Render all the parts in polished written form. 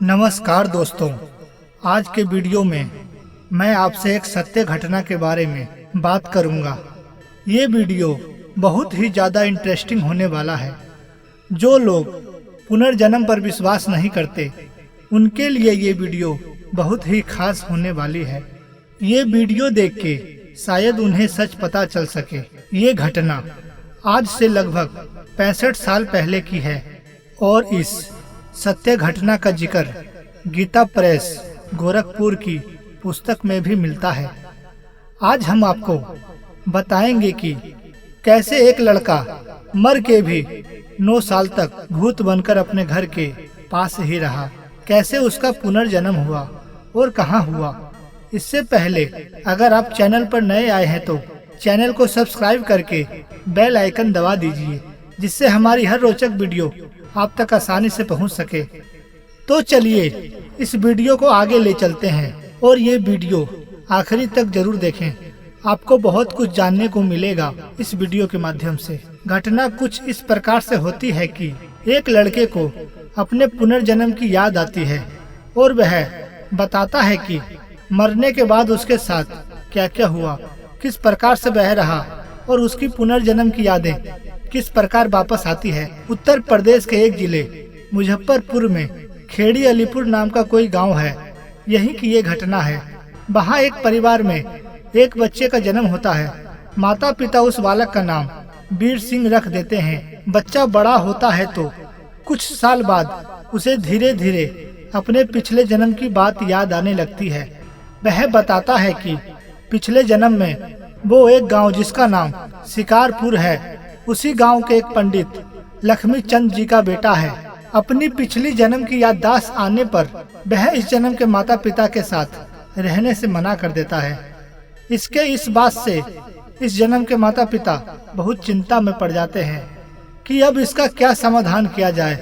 नमस्कार दोस्तों, आज के वीडियो में मैं आपसे एक सत्य घटना के बारे में बात करूंगा। ये वीडियो बहुत ही ज़्यादा इंटरेस्टिंग होने वाला है। जो लोग पुनर्जन्म पर विश्वास नहीं करते उनके लिए ये वीडियो बहुत ही खास होने वाली है। ये वीडियो देख के शायद उन्हें सच पता चल सके। ये घटना आज से लगभग 65 साल पहले की है और इस सत्य घटना का जिक्र गीता प्रेस गोरखपुर की पुस्तक में भी मिलता है। आज हम आपको बताएंगे कि कैसे एक लड़का मर के भी 9 साल तक भूत बनकर अपने घर के पास ही रहा, कैसे उसका पुनर्जन्म हुआ और कहाँ हुआ। इससे पहले अगर आप चैनल पर नए आए हैं तो चैनल को सब्सक्राइब करके बेल आइकन दबा दीजिए, जिससे हमारी हर रोचक वीडियो आप तक आसानी से पहुंच सके। तो चलिए इस वीडियो को आगे ले चलते हैं और ये वीडियो आखिरी तक जरूर देखें। आपको बहुत कुछ जानने को मिलेगा इस वीडियो के माध्यम से। घटना कुछ इस प्रकार से होती है कि एक लड़के को अपने पुनर्जन्म की याद आती है और वह बताता है कि मरने के बाद उसके साथ क्या क्या हुआ, किस प्रकार से वह रहा और उसकी पुनर्जन्म की यादें किस प्रकार वापस आती है। उत्तर प्रदेश के एक जिले मुजफ्फरपुर में खेड़ी अलीपुर नाम का कोई गांव है। यहीं की ये घटना है। वहाँ एक परिवार में एक बच्चे का जन्म होता है। माता पिता उस बालक का नाम वीर सिंह रख देते हैं। बच्चा बड़ा होता है तो कुछ साल बाद उसे धीरे धीरे अपने पिछले जन्म की बात याद आने लगती है। वह बताता है कि पिछले जन्म में वो एक गांव जिसका नाम शिकारपुर है, उसी गांव के एक पंडित लक्ष्मी चंद जी का बेटा है। अपनी पिछली जन्म की याददाश्त आने पर वह इस जन्म के माता पिता के साथ रहने से मना कर देता है। इसके इस बात से इस जन्म के माता पिता बहुत चिंता में पड़ जाते हैं कि अब इसका क्या समाधान किया जाए,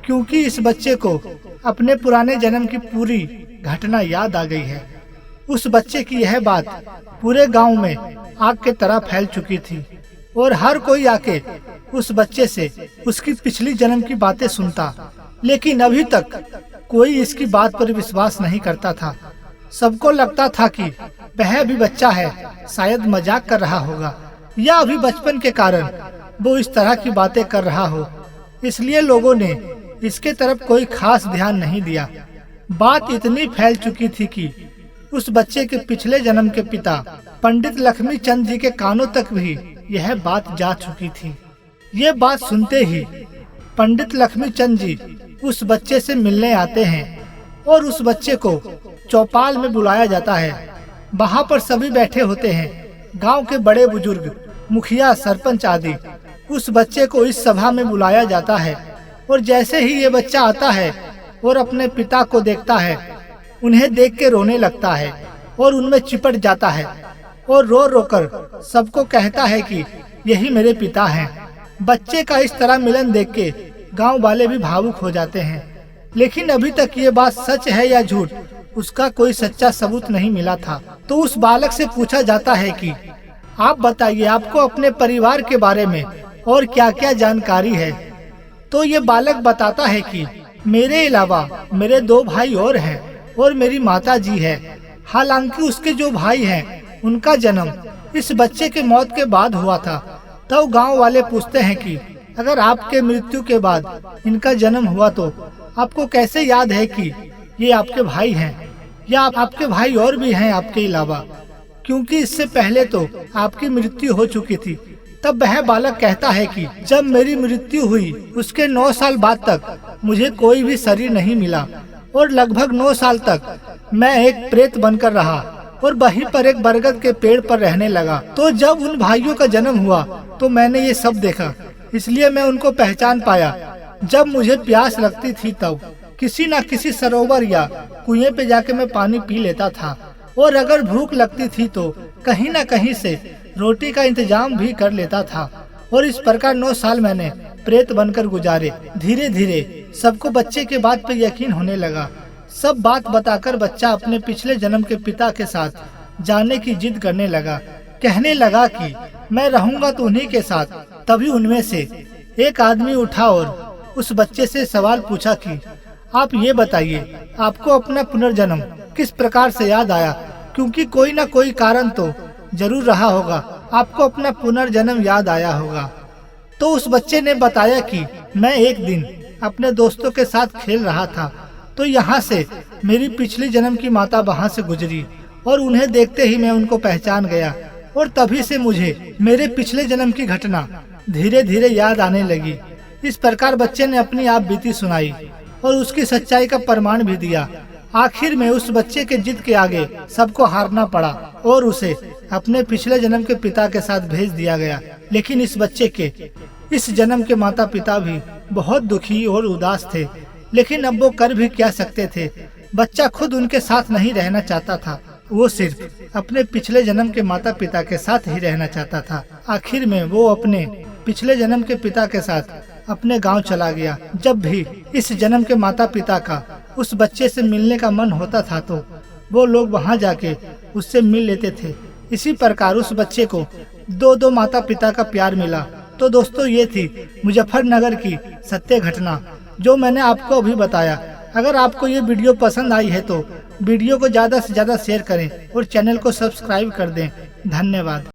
क्योंकि इस बच्चे को अपने पुराने जन्म की पूरी घटना याद आ गई है। उस बच्चे की यह बात पूरे गांव में आग के तरह फैल चुकी थी और हर कोई आके उस बच्चे से उसकी पिछली जन्म की बातें सुनता, लेकिन अभी तक कोई इसकी बात पर विश्वास नहीं करता था। सबको लगता था कि वह अभी बच्चा है, शायद मजाक कर रहा होगा या अभी बचपन के कारण वो इस तरह की बातें कर रहा हो, इसलिए लोगों ने इसके तरफ कोई खास ध्यान नहीं दिया। बात इतनी फैल चुकी थी कि उस बच्चे के पिछले जन्म के पिता पंडित लक्ष्मी चंद जी के कानों तक भी यह बात जा चुकी थी। ये बात सुनते ही पंडित लक्ष्मी चंद जी उस बच्चे से मिलने आते हैं और उस बच्चे को चौपाल में बुलाया जाता है। वहाँ पर सभी बैठे होते हैं, गांव के बड़े बुजुर्ग, मुखिया, सरपंच आदि। उस बच्चे को इस सभा में बुलाया जाता है और जैसे ही ये बच्चा आता है और अपने पिता को देखता है, उन्हें देख के रोने लगता है और उनमें चिपट जाता है और रो रो कर सबको कहता है कि यही मेरे पिता हैं। बच्चे का इस तरह मिलन देख के गांव वाले भी भावुक हो जाते हैं, लेकिन अभी तक ये बात सच है या झूठ, उसका कोई सच्चा सबूत नहीं मिला था। तो उस बालक से पूछा जाता है कि आप बताइए, आपको अपने परिवार के बारे में और क्या क्या जानकारी है। तो ये बालक बताता है कि मेरे अलावा मेरे 2 भाई और हैं और मेरी माता जी है। हालांकि उसके जो भाई हैं उनका जन्म इस बच्चे के मौत के बाद हुआ था। तब गांव वाले पूछते हैं कि अगर आपके मृत्यु के बाद इनका जन्म हुआ तो आपको कैसे याद है कि ये आपके भाई हैं, या आपके भाई और भी हैं आपके अलावा, क्योंकि इससे पहले तो आपकी मृत्यु हो चुकी थी। तब वह बालक कहता है कि जब मेरी मृत्यु हुई उसके 9 साल बाद तक मुझे कोई भी शरीर नहीं मिला और लगभग 9 साल तक मैं एक प्रेत बनकर रहा और वहीं पर एक बरगद के पेड़ पर रहने लगा। तो जब उन भाइयों का जन्म हुआ तो मैंने ये सब देखा, इसलिए मैं उनको पहचान पाया। जब मुझे प्यास लगती थी तब किसी न किसी सरोवर या कुएं पे जाके मैं पानी पी लेता था, और अगर भूख लगती थी तो कहीं न कहीं से रोटी का इंतजाम भी कर लेता था। और इस प्रकार 9 साल मैंने प्रेत बनकर गुजारे। धीरे धीरे सबको बच्चे के बात पे यकीन होने लगा। सब बात बताकर बच्चा अपने पिछले जन्म के पिता के साथ जाने की जिद करने लगा। कहने लगा कि मैं रहूंगा तो उन्हीं के साथ। तभी उनमें से एक आदमी उठा और उस बच्चे से सवाल पूछा कि आप ये बताइए, आपको अपना पुनर्जन्म किस प्रकार से याद आया? क्योंकि कोई न कोई कारण तो जरूर रहा होगा, आपको अपना पुनर्जन्म याद आया होगा। तो उस बच्चे ने बताया कि मैं एक दिन अपने दोस्तों के साथ खेल रहा था, तो यहाँ से मेरी पिछली जन्म की माता वहाँ से गुजरी और उन्हें देखते ही मैं उनको पहचान गया और तभी से मुझे मेरे पिछले जन्म की घटना धीरे धीरे याद आने लगी। इस प्रकार बच्चे ने अपनी आप बीती सुनाई और उसकी सच्चाई का प्रमाण भी दिया। आखिर में उस बच्चे के जिद के आगे सबको हारना पड़ा और उसे अपने पिछले जन्म के पिता के साथ भेज दिया गया। लेकिन इस बच्चे के इस जन्म के माता पिता भी बहुत दुखी और उदास थे, लेकिन अब वो कर भी क्या सकते थे। बच्चा खुद उनके साथ नहीं रहना चाहता था, वो सिर्फ अपने पिछले जन्म के माता पिता के साथ ही रहना चाहता था। आखिर में वो अपने पिछले जन्म के पिता के साथ अपने गांव चला गया। जब भी इस जन्म के माता पिता का उस बच्चे से मिलने का मन होता था तो वो लोग वहां जाके उससे मिल लेते थे। इसी प्रकार उस बच्चे को दो माता पिता का प्यार मिला। तो दोस्तों, ये थी मुजफ्फरनगर की सत्य घटना जो मैंने आपको अभी बताया। अगर आपको ये वीडियो पसंद आई है तो वीडियो को ज्यादा से ज्यादा शेयर करें और चैनल को सब्सक्राइब कर दें। धन्यवाद।